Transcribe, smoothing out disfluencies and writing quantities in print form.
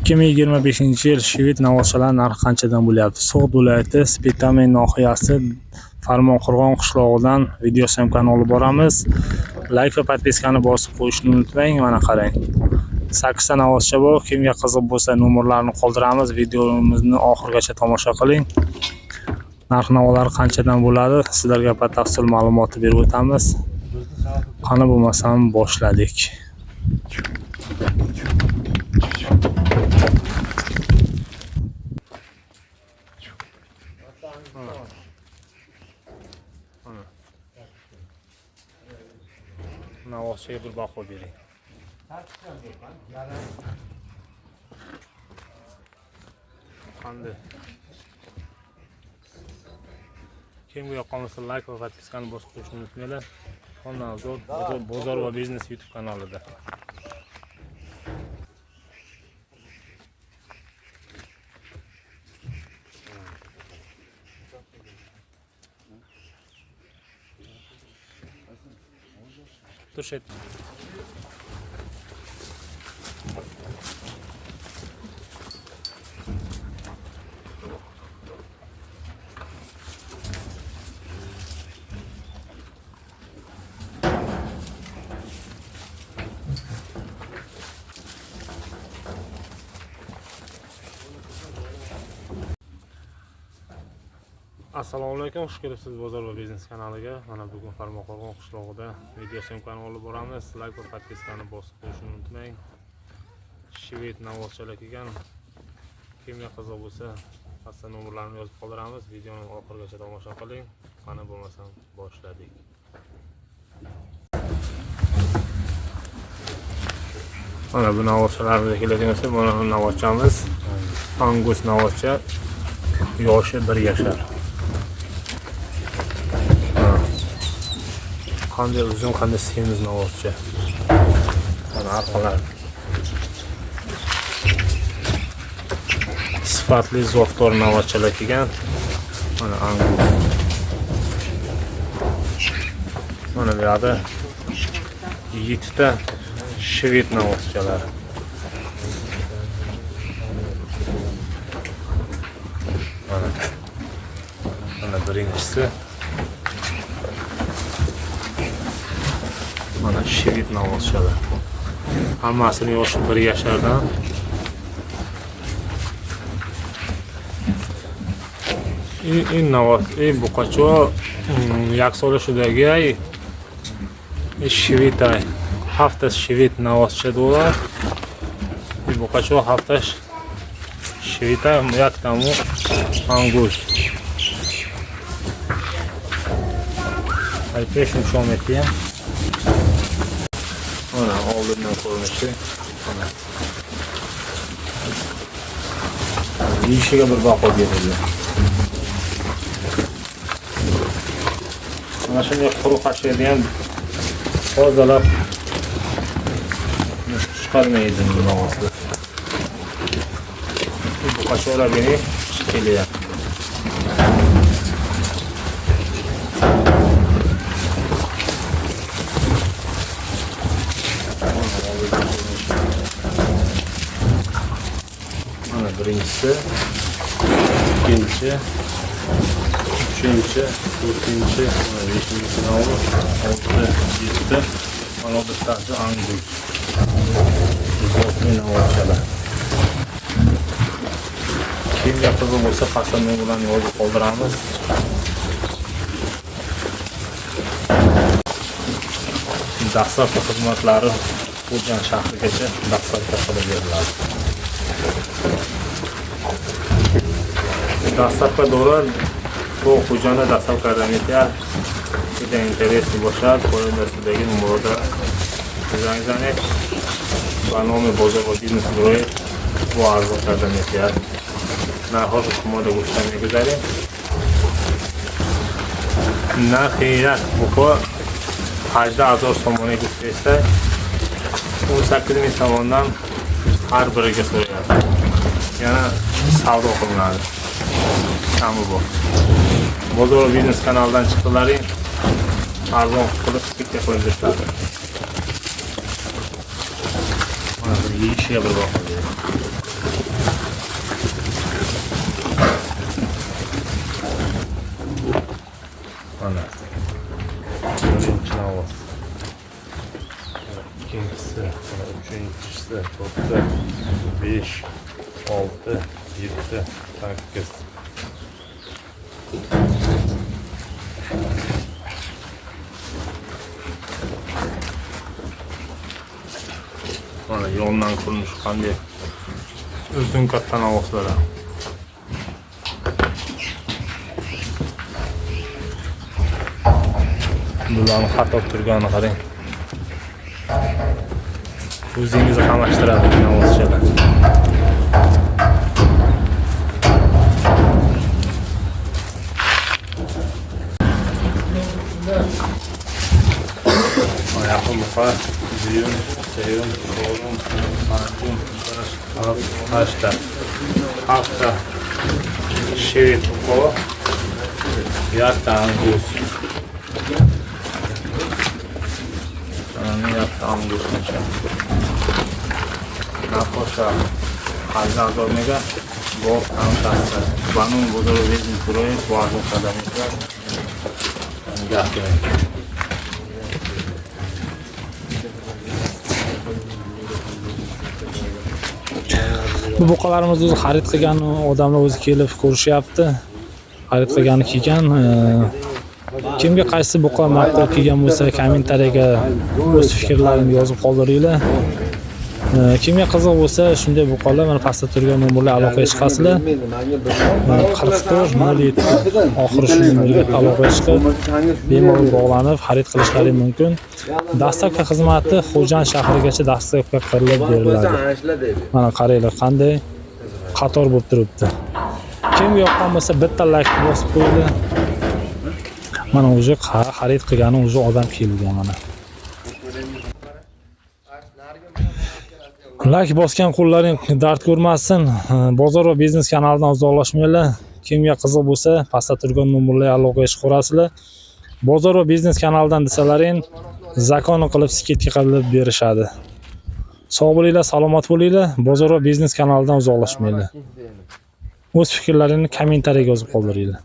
2025 yil Shved navozchalar narxi qanchadan bo'lyapti? So'g'd viloyati Spitamen nohiyasi Farmonqo'rg'on qishlog'idan video syomkani olib boramiz. Like va podpiskani bosib qo'yishni unutmang. Mana qarang. 8 ta navozcha bor. Kimga qiziq bo'lsa nomerlarini qoldiramiz. Videomizni oxirigacha tomosha qiling. Narx-navolar qanchadan bo'ladi? Sizlarga batafsil ma'lumotni berib o'tamiz. Qani bo'lmasam boshladik. Navozchaga bir baho bering. Qanday? Kimga yoqqan bo'lsa like va podpiskani bosib qo'yishni unutmanglar. Xonazod bozor va biznes YouTube kanalida. Turşet. Assalomu alaykum, xush kelibsiz Bozor va biznes kanaliga. Mana bugun Farmonqo'rg'on qishlog'ida video syomkani olib boramiz. Like va podpiskani bosib qo'yishni unutmang. Shved navozchalar kelgan. Kimga qiziq bo'lsa, pastda nomerlarini yozib qoldiramiz. Videoni oxirigacha tomosha qiling. Qani bo'lmasam boshladik. Mana bu navozchalarga keladigan bo'lsa, mana bu navozchamiz. Angus navozcha. Yoshi 1 yashar. Qanday uzun, qanday semiz navozcha. Mana arqalar. Sifatli zo'rtor navozchalar kelgan. Mana Angus. Mana bu yerda 7 ta Shved navozchalar. Mana birinchisi. Mana Shved navozchalar. Hammasini yoshi 1 yashardan. In navoz, buqacho yaksolashidagi Shved hafta Shved navozcha dolar. Buqacho hafta Shved yaktamu Angus. Ay peşin şom etti. Mana oldindan ko'rinishi. Mana. Yeyishiga bir baho berildi. Mana shunday quruq qashlaydigan tozalab chiqarmaydi bu navozni. Bu qashlar beni kelyapti. Birincisi, ikinci, üçüncü, dördüncü, beşinci navaz, 6, 7, 16 tane Angus. Zo'rtli navozchalar. Kimga qiziq bo'lsa, pastda bilan yozib qoldiramiz. Dastlabki xizmatlari Xo'jand shahrigacha dastlabki qilib beriladi. Dastlabki dora bu Xo'jandda dastlabki qadamga juda interesli bo'ladi. Qo'limdagi nomerda zangt va nomi bozor va biznes guruhi bu arzon qadamga narxi hukumatda o'tishini guzaring. Narxi bu 80,000 so'mga ko'rsatsa 18,000 so'mdan har biriga so'rayapti. Yana savdo qilinadi. Kami bu. Bozor va biznes kanalidan chiqdilaring. Arzon qilib skidka qo'yib beradi. Mana bu yeyishiga bir baho beradi. Mana. Birinchi navbat. İkincisi, üçüncüsü, dörtte, 5, 6, 7, 8. Mana yo'ldan ko'rinish qanday uzun katta navbatlar. Bularni xato turganini qarang. O'zingizni qamashtiradi navbatchalar. Ayaqim buqa, düğün, seyun, solun, marcun, hafta, hafta, şevit buqa, yatta angus. Yatta angus necha. Napoşa, hazır mega, bol antarsa, banun bozor vezin kuroy, boğazın kadamizler, gahkemek. Bu buqalarimiz o'zi xarid qilgan odamlar o'zi kelib ko'rishyapti. Xarid qilgani kelgan. Kimga qaysi buqa ma'qul kelgan bo'lsa, kommentariyaga o'z fikrlarini yozib qoldiringlar. Kimga qiziq bo'lsa, shunday buqalar mana pastda turgan nomerga aloqaga chiqasizlar. 44 07 oxiri shu nomerga aloqaga chiqib, bemalol bog'lanib xarid qilishlaringiz mumkin. Dastlabki xizmati Xo'jand shahrigacha dastlabki qilib beriladi. Mana qaranglar qanday qator bo'lib turibdi. Kimga yoqqan bo'lsa bitta like bosib qo'yinglar. Mana o'zi xarid qilgani o'zi odam kelgan mana. Like bosgan qo'llaring dard ko'rmasin. Bozor va biznes kanalidan uzoqlashmanglar. Kimga qiziq bo'lsa, pastda turgan nomerlarga aloqaga chiqaverasizlar. Bozor va biznes kanalidan desalaring, zakonni qilib skidka qilib berishadi. Sog' bo'linglar, salomat bo'linglar. Bozor va biznes kanalidan uzoqlashmanglar. O'z fikrlaringizni kommentariyaga yozib qoldiringlar.